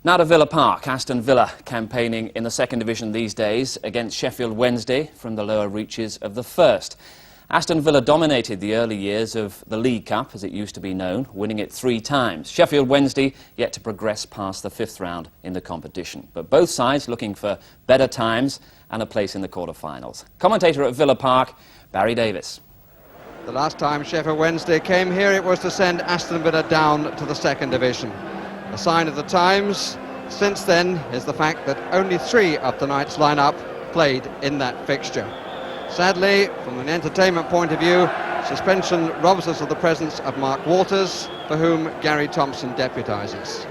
Now to Villa Park. Aston Villa campaigning in the second division these days against Sheffield Wednesday from the lower reaches of the first. Aston Villa dominated the early years of the League Cup, as it used to be known, winning it 3 times. Sheffield Wednesday yet to progress past the 5th round in the competition. But both sides looking for better times and a place in the quarter-finals. Commentator at Villa Park, Barry Davis. The last time Sheffield Wednesday came here, it was to send Aston Villa down to the second division. A sign of the times since then is the fact that only 3 of tonight's lineup played in that fixture. Sadly, from an entertainment point of view, suspension robs us of the presence of Mark Walters, for whom Gary Thompson deputises.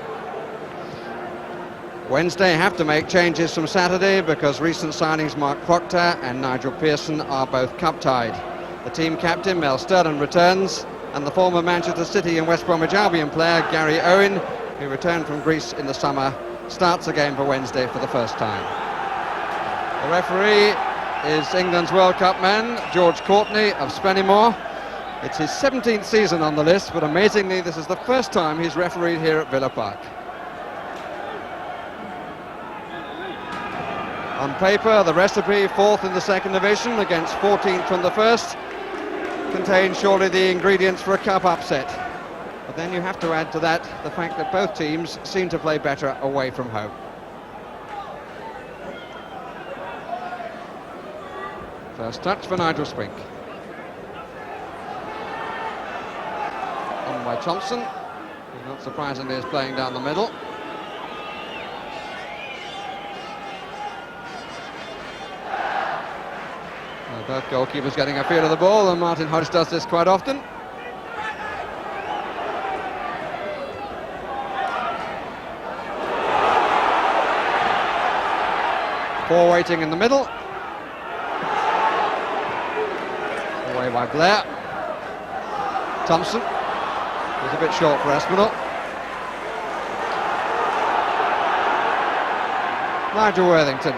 Wednesday have to make changes from Saturday because recent signings Mark Proctor and Nigel Pearson are both cup-tied. The team captain Mel Sterling returns, and the former Manchester City and West Bromwich Albion player Gary Owen, who returned from Greece in the summer, starts again for Wednesday for the first time. The referee is England's World Cup man, George Courtney of Spennymoor. It's his 17th season on the list, but amazingly this is the first time he's refereed here at Villa Park. On paper, the recipe, 4th in the second division against 14th from the first, contains surely the ingredients for a cup upset. But then you have to add to that the fact that both teams seem to play better away from home. First touch for Nigel Spink. On by Thompson, who not surprisingly is playing down the middle. Both goalkeepers getting a feel of the ball, and Martin Hodge does this quite often. Four waiting in the middle. Away by Blair. Thompson was a bit short for Aspinall. Nigel Worthington.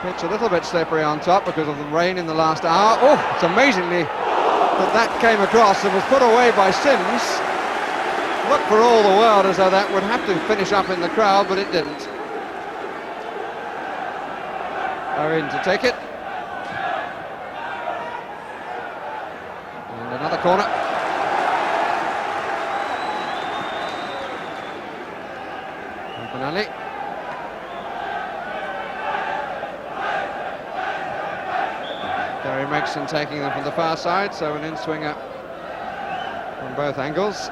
Pitch a little bit slippery on top because of the rain in the last hour. Oh, it's amazingly that came across and was put away by Sims. Looked for all the world as though that would have to finish up in the crowd, but it didn't. Owen to take it. And another corner. Benali. Gary Megson taking them from the far side, so an in-swinger from both angles.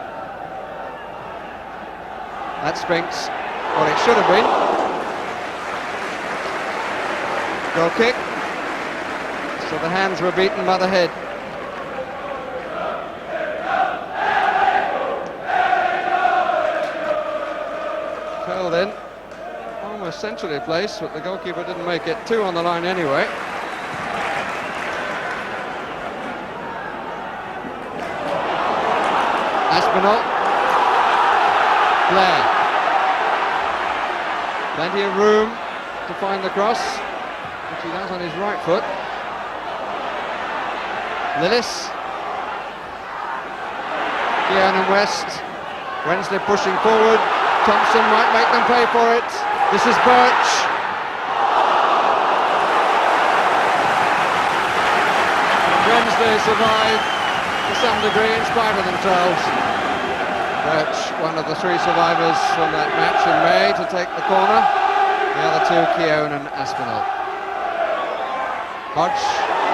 That Spinks what it should have been. Goal kick. So the hands were beaten by the head. Curled in, almost centrally placed, but the goalkeeper didn't make it. 2 on the line anyway. Aspinall. Blair. Plenty of room to find the cross, which he does on his right foot. Lillis. Keown and West. Wednesday pushing forward. Thompson might make them pay for it. This is Birch. Wednesday survive to some degree in spite of themselves. Birch, one of the 3 survivors from that match in May, to take the corner. The other 2, Keown and Aspinall. Hodge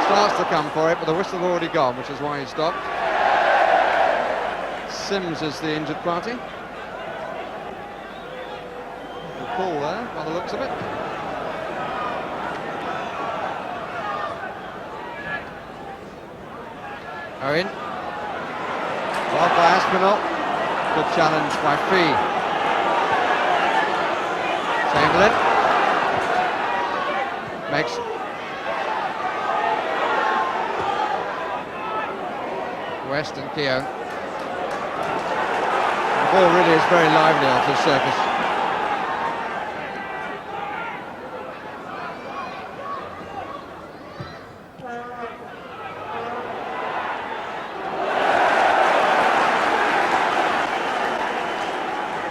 starts to come for it, but the whistle's already gone, which is why he stopped. Sims is the injured party. The pull there, by the looks of it. Owen. Well by Aspinall. Good challenge by Fee. Chamberlain. Makes. West and Keown. The ball really is very lively on this surface.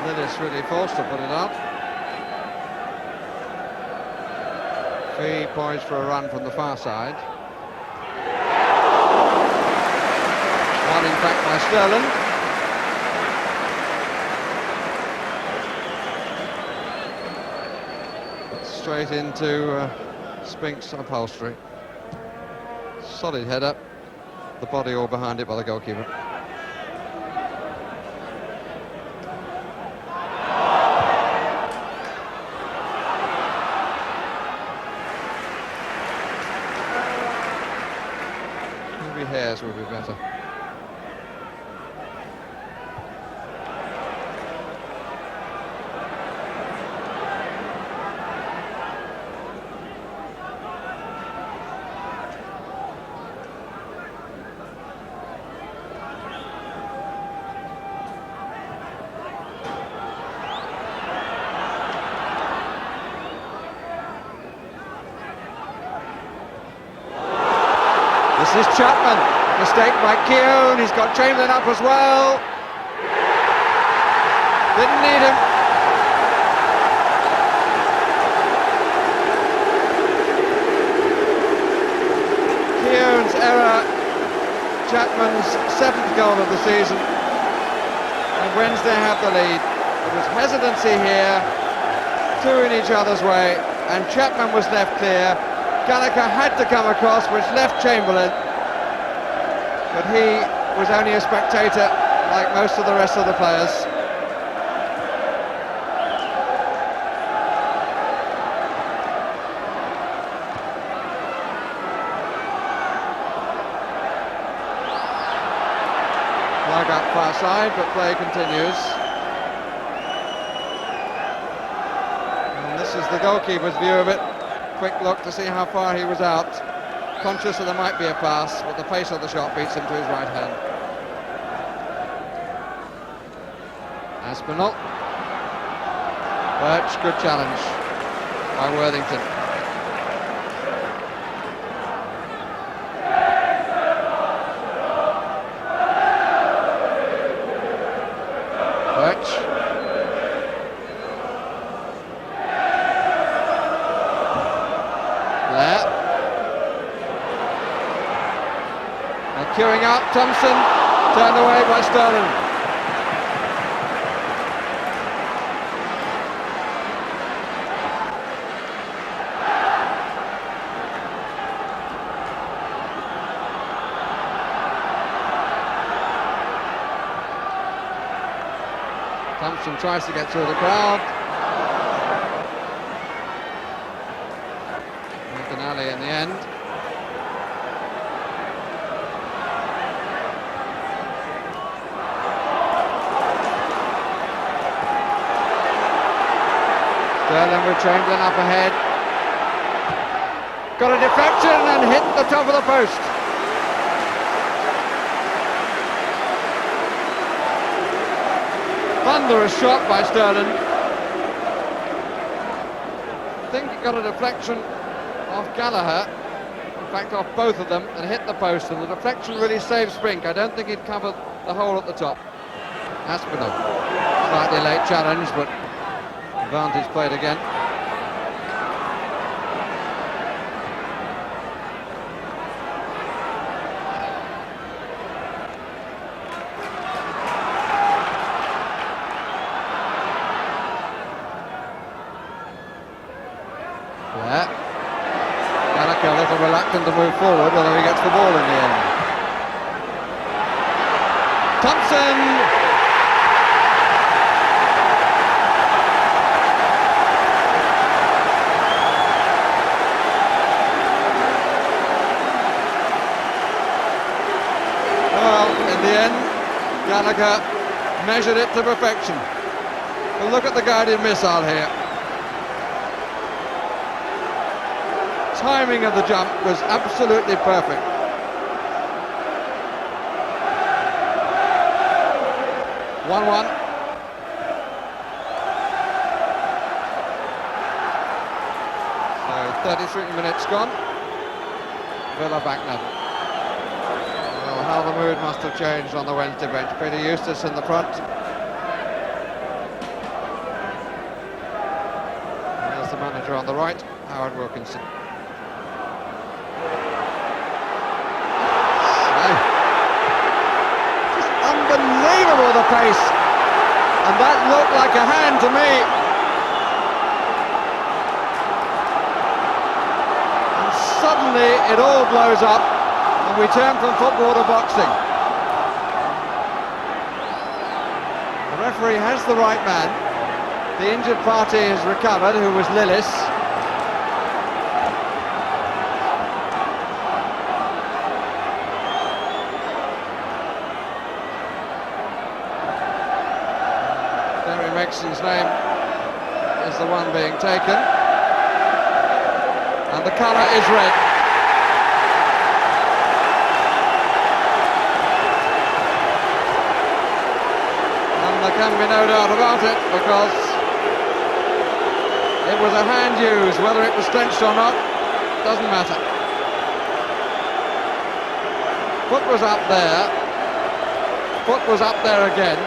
Lillis really forced to put it out. Fee poised for a run from the far side. One in fact by Sterling. Straight into Spink's upholstery. Solid header. The body all behind it by the goalkeeper. Maybe hairs would be better. This is Chapman, mistake by Keown, he's got Chamberlain up as well. Didn't need him. Keown's error, Chapman's 7th goal of the season. And Wednesday have the lead. There was hesitancy here, two in each other's way, and Chapman was left clear. Gallagher had to come across, which left Chamberlain, but he was only a spectator like most of the rest of the players. Flag up far side, but play continues. And this is the goalkeeper's view of it. Quick look to see how far he was out. Conscious that there might be a pass, but the pace of the shot beats him to his right hand. Aspinall. Birch, good challenge by Worthington. Birch. Queuing up, Thompson, turned away by Sterling. Thompson tries to get through the crowd. McAnally in the end. Sterling with Chamberlain up ahead. Got a deflection and hit the top of the post. Thunderous shot by Sterling. I think he got a deflection off Gallagher. In fact, off both of them, and hit the post. And the deflection really saved Spink. I don't think he'd covered the hole at the top. Aspinall. Slightly late challenge, but advantage played again. There. Gallagher a little reluctant to move forward, although he gets the ball in the end. Thompson! In the end, Gallagher measured it to perfection. But look at the guided missile here. Timing of the jump was absolutely perfect. One. So 33 minutes gone. Villa back now. How the mood must have changed on the Wednesday bench. Peter Eustace in the front. striker on the right, Howard Wilkinson. Just unbelievable, the pace, and that looked like a hand to me. And suddenly it all blows up and we turn from football to boxing. The referee has the right man. The injured party has recovered, who was Lillis. Barry Mexon's name is the one being taken. And the colour is red. And there can be no doubt about it, because it was a hand used. Whether it was clenched or not, doesn't matter. Foot was up there. Foot was up there again.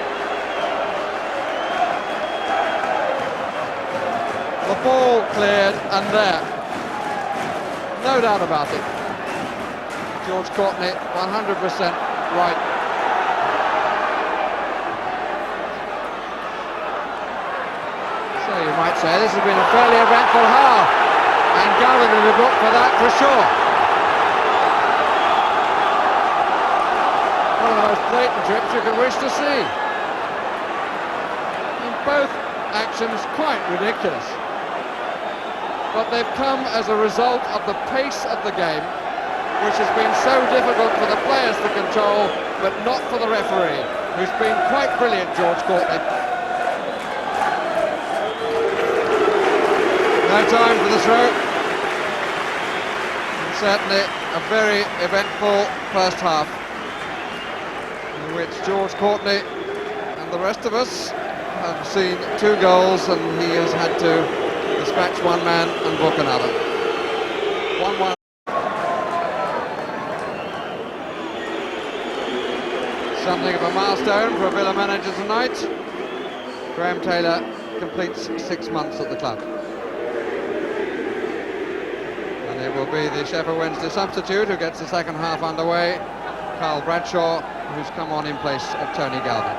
The ball cleared and there. No doubt about it. George Courtney, 100% right. You might say this has been a fairly eventful half, and Gavin will be booked for that for sure. One of the most blatant trips you could wish to see. In both actions, quite ridiculous. But they've come as a result of the pace of the game, which has been so difficult for the players to control, but not for the referee, who's been quite brilliant, George Courtney. No time for the throw. And certainly a very eventful first half, in which George Courtney and the rest of us have seen 2 goals, and he has had to dispatch one man and book another. 1-1. Something of a milestone for a Villa manager tonight. Graham Taylor completes 6 months at the club. It will be the Sheffield Wednesday substitute who gets the second half underway, Carl Bradshaw, who's come on in place of Tony Galvin.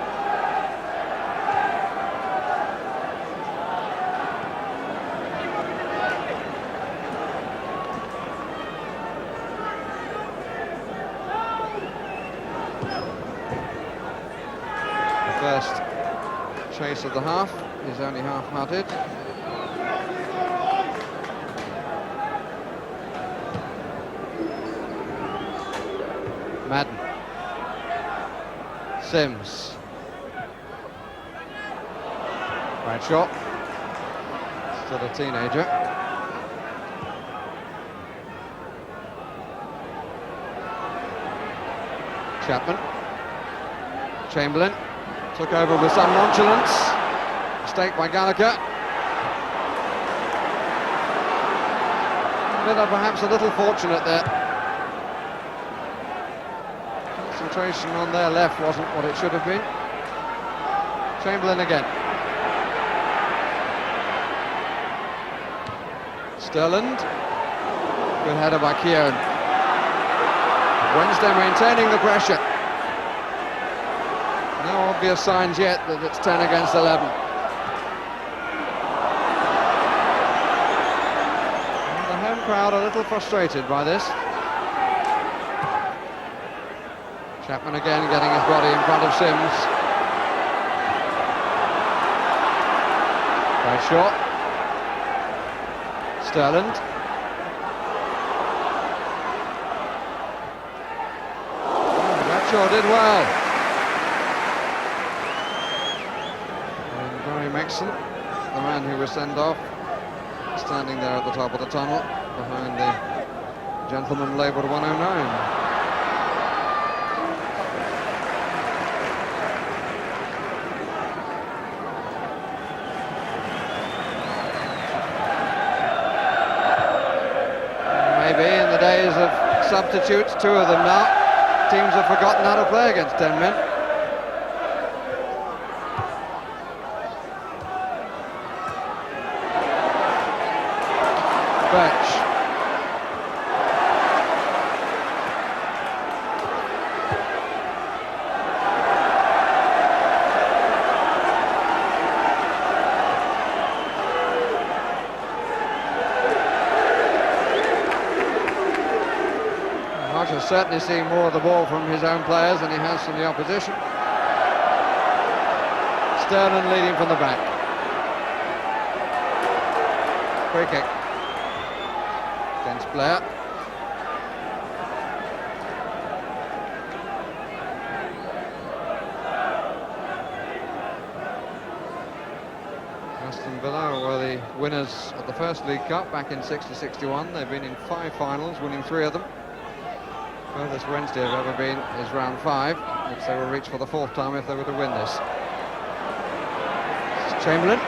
The first chase of the half is only half-hearted. Madden, Sims, Bradshaw, still a teenager. Chapman, Chamberlain, took over with some nonchalance. Mistake by Gallagher. Villa perhaps a little fortunate there. Concentration on their left wasn't what it should have been. Chamberlain again. Sterland. Good header by Keown. Wednesday maintaining the pressure. No obvious signs yet that it's 10 against 11. And the home crowd a little frustrated by this. Chapman again getting his body in front of Sims. Bradshaw. Sterland. Bradshaw did well. And Barry Mexon, the man who was sent off, standing there at the top of the tunnel behind the gentleman labelled 109. Maybe in the days of substitutes, 2 of them now, teams have forgotten how to play against 10 men. Birch. Marsh has certainly seen more of the ball from his own players than he has from the opposition. Sterling leading from the back. Free kick against Blair. Aston Villa were the winners of the first League Cup back in 60-61. They've been in 5 finals, winning 3 of them. Furthest Wednesday have ever been is round 5, which they will reach for the 4th time if they were to win this. It's Chamberlain.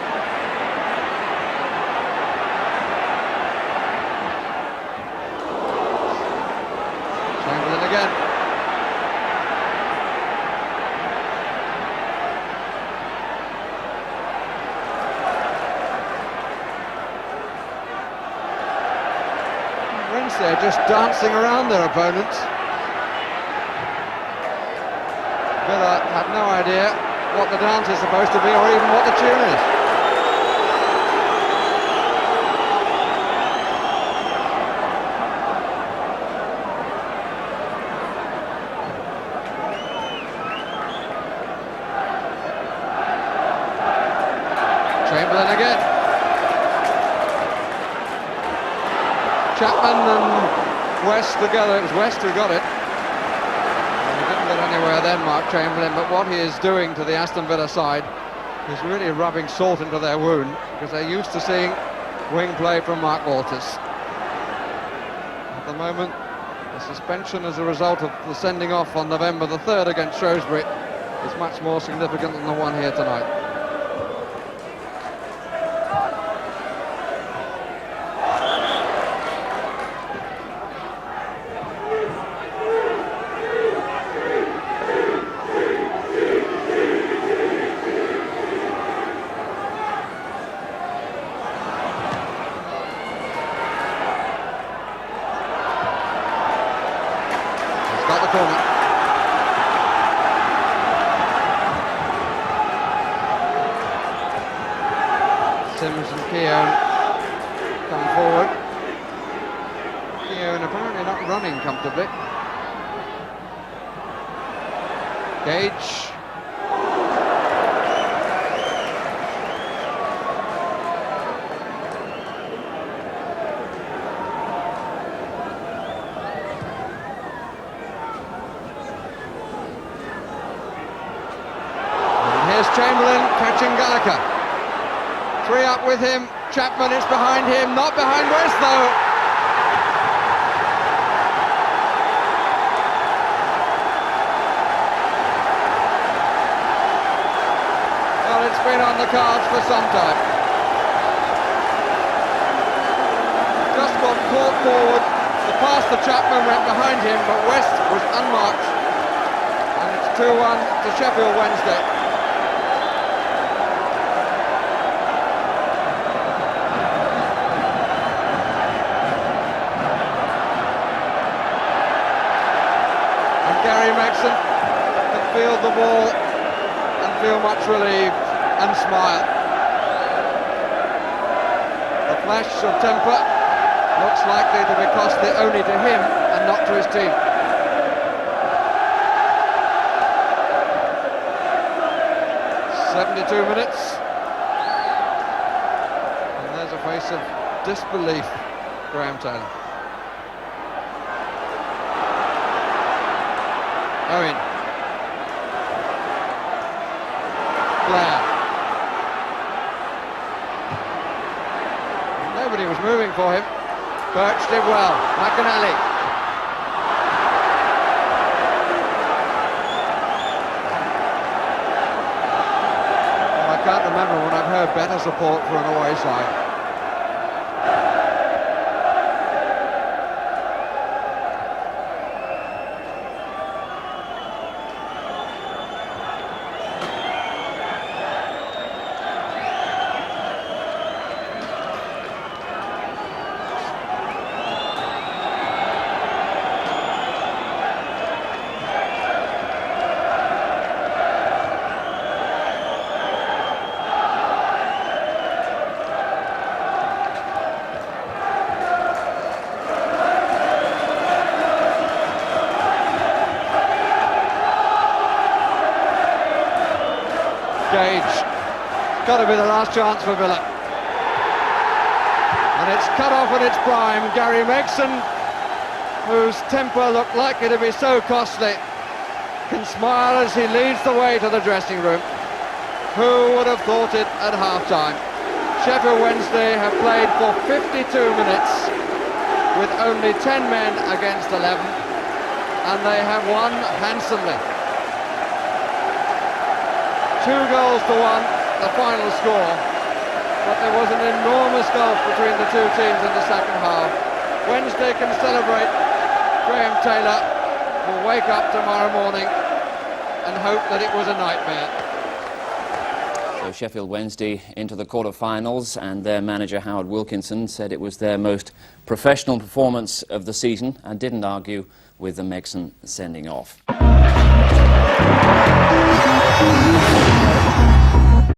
Chamberlain again. Wednesday just dancing around their opponents. Villa have no idea what the dance is supposed to be or even what the tune is. Chamberlain again. Chapman and West together. It was West who got it. Anywhere then, Mark Chamberlain, but what he is doing to the Aston Villa side is really rubbing salt into their wound, because they're used to seeing wing play from Mark Walters. At the moment, the suspension as a result of the sending off on November the 3rd against Shrewsbury is much more significant than the one here tonight. Got the corner. Sims and Keown come forward. Keown apparently not running comfortably. Gage. Chamberlain catching Gallagher. 3 up with him. Chapman is behind him, not behind West though. Well, it's been on the cards for some time. Just got caught forward. The pass to Chapman went behind him, but West was unmarked. And it's 2-1 to Sheffield Wednesday. Gary Megson can field the ball and feel much relieved and smile. The flash of temper looks likely to be costly only to him and not to his team. "72 minutes, and there's a face of disbelief, Graham Taylor. Owen. Blair. Nobody was moving for him. Birch did well. McAnally. Well, I can't remember when I've heard better support for an away side. got to be the last chance for Villa. And it's cut off at its prime. Gary Megson, whose temper looked likely to be so costly, can smile as he leads the way to the dressing room. Who would have thought it at half-time? Sheffield Wednesday have played for 52 minutes with only 10 men against 11, and they have won handsomely. 2 goals to 1, the final score, but there was an enormous gulf between the two teams in the second half. Wednesday can celebrate. Graham Taylor will wake up tomorrow morning and hope that it was a nightmare. So Sheffield Wednesday into the quarter-finals, and their manager Howard Wilkinson said it was their most professional performance of the season and didn't argue with the Megson sending off.